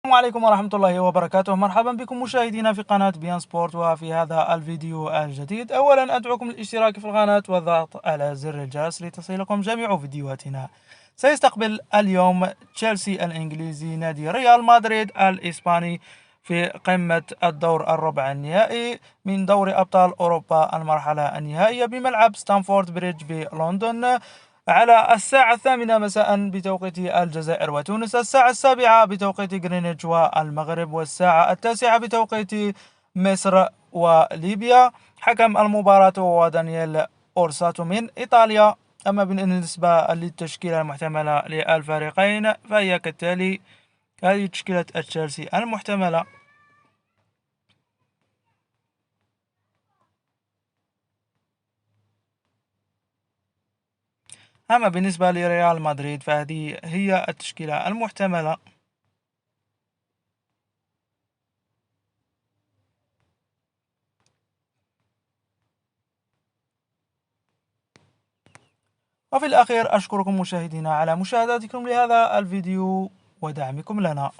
السلام عليكم ورحمة الله وبركاته. مرحبا بكم مشاهدينا في قناة بيان سبورت. وفي هذا الفيديو الجديد أولا أدعوكم للاشتراك في القناة والضغط على زر الجرس لتصلكم جميع فيديوهاتنا. سيستقبل اليوم تشيلسي الإنجليزي نادي ريال مدريد الإسباني في قمة الدور الربع النهائي من دوري أبطال أوروبا المرحلة النهائية بملعب ستانفورد بريدج بلندن على الساعة 8 مساء بتوقيت الجزائر وتونس، الساعة 7 بتوقيت غرينتش والمغرب، والساعة 9 بتوقيت مصر وليبيا. حكم المباراة هو دانييل أورساتو من إيطاليا. أما بالنسبة للتشكيلة المحتملة للفريقين فهي كالتالي: هذه تشكيلة تشيلسي المحتملة. أما بالنسبة لريال مدريد فهذه هي التشكيلة المحتملة. وفي الأخير أشكركم مشاهدينا على مشاهدتكم لهذا الفيديو ودعمكم لنا.